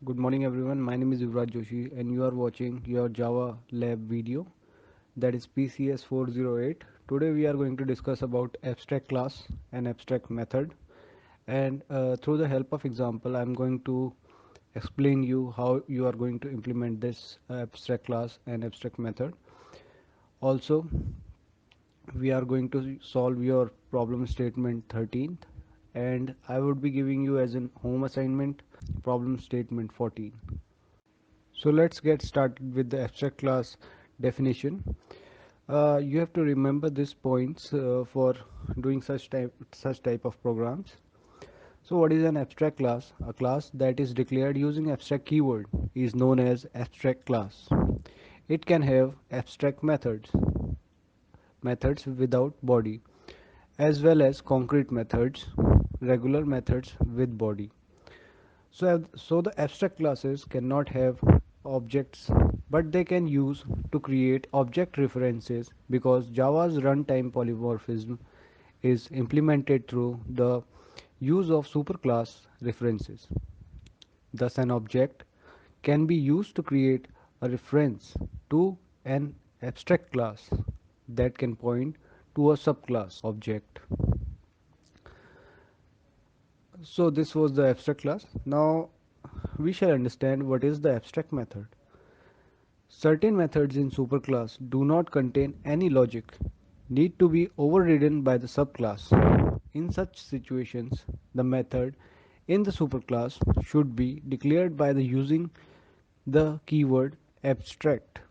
Good morning everyone, my name is Yuvraj Joshi and you are watching your Java lab video, that is PCS 408. Today we are going to discuss about abstract class and abstract method, and through the help of example I am going to explain you how you are going to implement this abstract class and abstract method. Also, we are going to solve your problem statement 13th, and I would be giving you as an home assignment problem statement 14. So let's get started with the abstract class definition. You have to remember these points for doing such type of programs. So what is an abstract class? A class that is declared using abstract keyword is known as abstract class. It can have abstract methods without body, as well as concrete methods, regular methods with body. So the abstract classes cannot have objects, but they can use to create object references because Java's runtime polymorphism is implemented through the use of superclass references. Thus, an object can be used to create a reference to an abstract class that can point to a subclass object. So this was the abstract class. Now we shall understand what is the abstract method. Certain methods in superclass do not contain any logic, need to be overridden by the subclass. In such situations, the method in the superclass should be declared by the using the keyword abstract.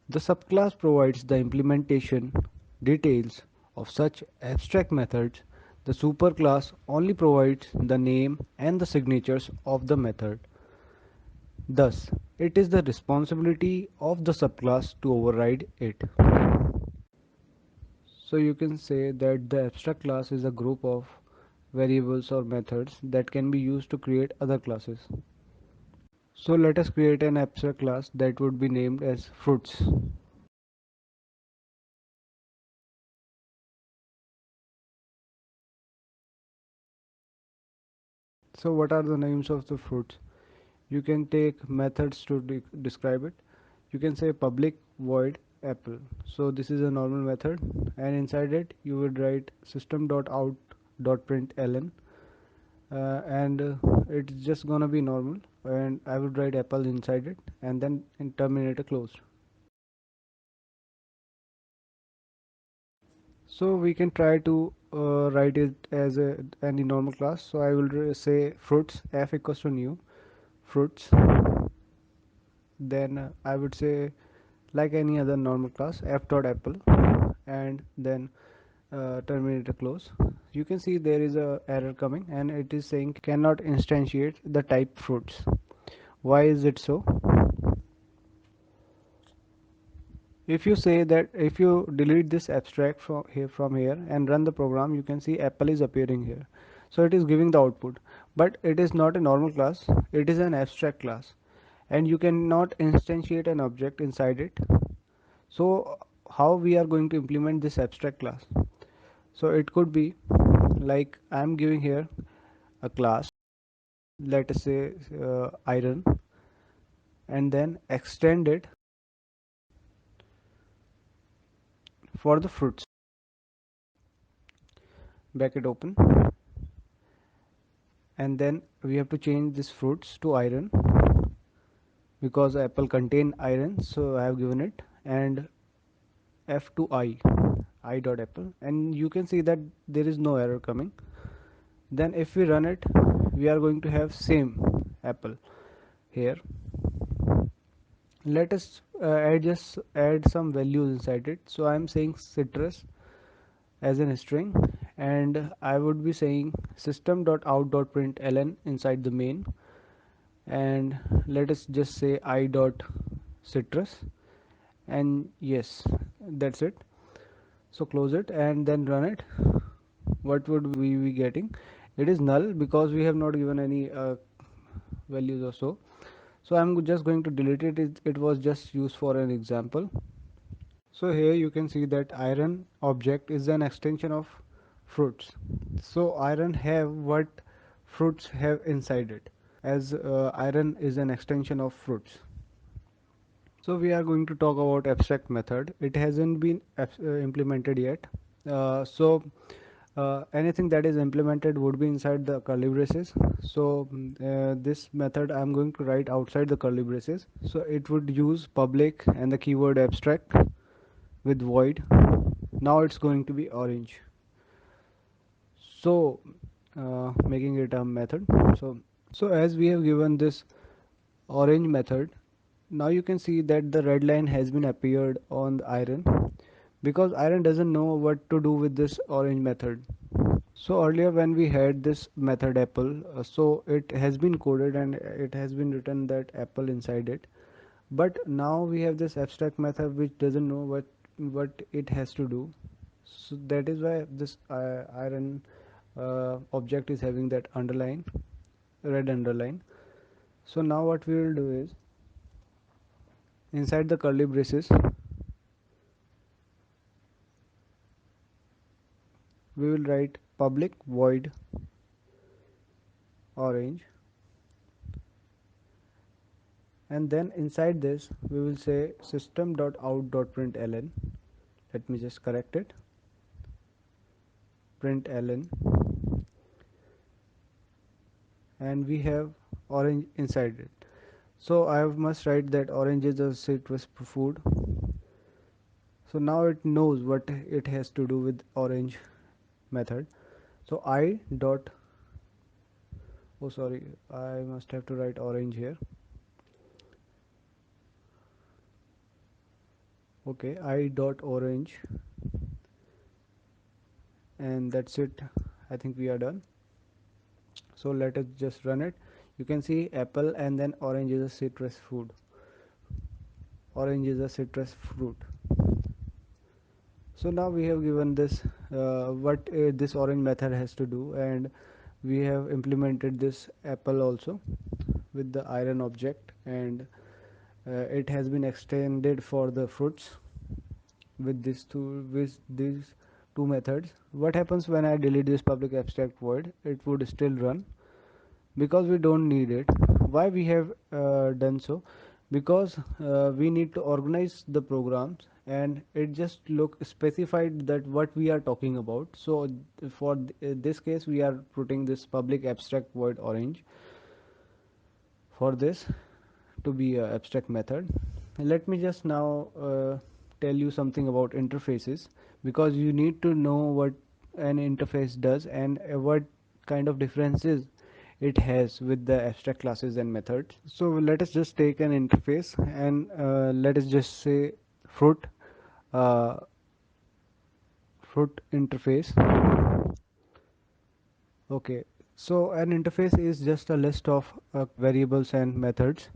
The subclass provides the implementation details of such abstract methods. The superclass only provides the name and the signatures of the method. Thus, it is the responsibility of the subclass to override it. So you can say that the abstract class is a group of variables or methods that can be used to create other classes. So let us create an abstract class that would be named as fruits. So what are the names of the fruits? You can take methods to describe it. You can say public void apple. So this is a normal method, and inside it you would write system.out.println, and it's just gonna be normal, and I would write apple inside it and then in terminator closed. So we can try to write it as any normal class. So I will say fruits f equals to new fruits, then I would say like any other normal class f dot apple, and then terminator close. You can see there is a error coming and it is saying cannot instantiate the type fruits. Why is it so? If you say that, if you delete this abstract from here and run the program, you can see apple is appearing here. So it is giving the output, but it is not a normal class, it is an abstract class, and you cannot instantiate an object inside it. So how we are going to implement this abstract class? So it could be like I am giving here a class, let us say iron, and then extend it for the fruits, bracket open, and then we have to change this fruits to iron because apple contain iron, so I have given it, and f to I dot apple, and you can see that there is no error coming. Then if we run it, we are going to have same apple here. Let us just add some values inside it. So I am saying citrus as an string, and I would be saying system.out.println inside the main, and let us just say I dot citrus, and yes, that's it. So close it and then run it. What would we be getting? It is null because we have not given any values or so. So I'm just going to delete it. It was just used for an example. So here you can see that iron object is an extension of fruits. So iron have what fruits have inside it. as iron is an extension of fruits. So we are going to talk about abstract method. It hasn't been implemented yet. Anything that is implemented would be inside the curly braces. This method I'm going to write outside the curly braces. So it would use public and the keyword abstract with void. Now it's going to be orange. So making it a method. So so as we have given this orange method, now you can see that the red line has been appeared on the iron because iron doesn't know what to do with this orange method. So earlier when we had this method apple, so it has been coded and it has been written that apple inside it. But now we have this abstract method which doesn't know what it has to do. So that is why this iron object is having that underline, red underline. So now what we will do is inside the curly braces we will write public void orange, and then inside this we will say system.out.println. Let me just correct it. Println, and we have orange inside it. So I must write that orange is a citrus food. So now it knows what it has to do with orange method. So I dot, oh sorry, I must have to write orange here. Okay, I dot orange, and that's it. I think we are done. So let us just run it. You can see apple and then orange is a citrus food. Orange is a citrus fruit. So now we have given this what this orange method has to do, and we have implemented this apple also with the iron object, and it has been extended for the fruits with these two methods. What happens when I delete this public abstract void? It would still run because we don't need it. Why we have done so? Because we need to organize the programs, and it just look specified that what we are talking about. So for this case we are putting this public abstract void orange for this to be a abstract method. Let me just now tell you something about interfaces, because you need to know what an interface does and what kind of differences it has with the abstract classes and methods. So let us just take an interface, and let us just say fruit uh, fruit interface. Okay, so an interface is just a list of variables and methods.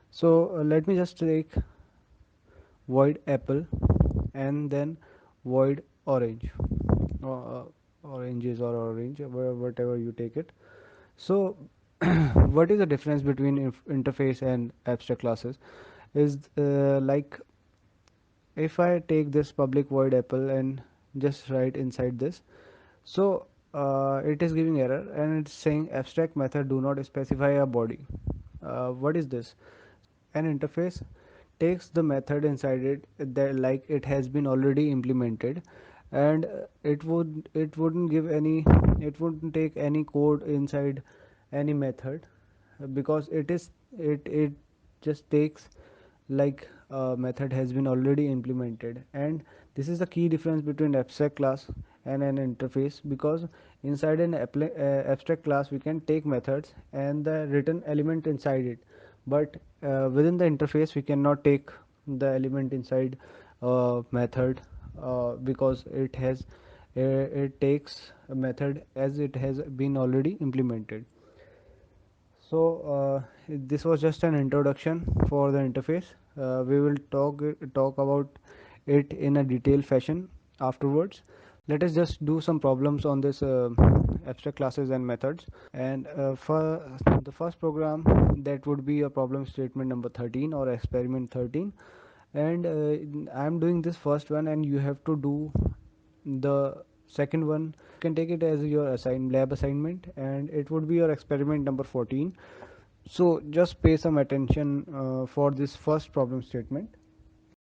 So let me just take void apple and then void orange, uh, oranges or orange, whatever you take it. So what is the difference between interface and abstract classes is like if I take this public void apple and just write inside this, so it is giving error and it's saying abstract method do not specify a body. What is this? An interface takes the method inside it that like it has been already implemented, and it wouldn't give any, it wouldn't take any code inside any method, because it just takes like a method has been already implemented. And this is the key difference between abstract class and an interface, because inside an abstract class we can take methods and the written element inside it, but within the interface we cannot take the element inside method, because it takes a method as it has been already implemented. So this was just an introduction for the interface. We will talk about it in a detailed fashion afterwards. Let us just do some problems on this abstract classes and methods. And for the first program, that would be a problem statement number 13 or experiment 13. And I am doing this first one, and you have to do the second one. You can take it as your lab assignment, and it would be your experiment number 14. So just pay some attention for this first problem statement.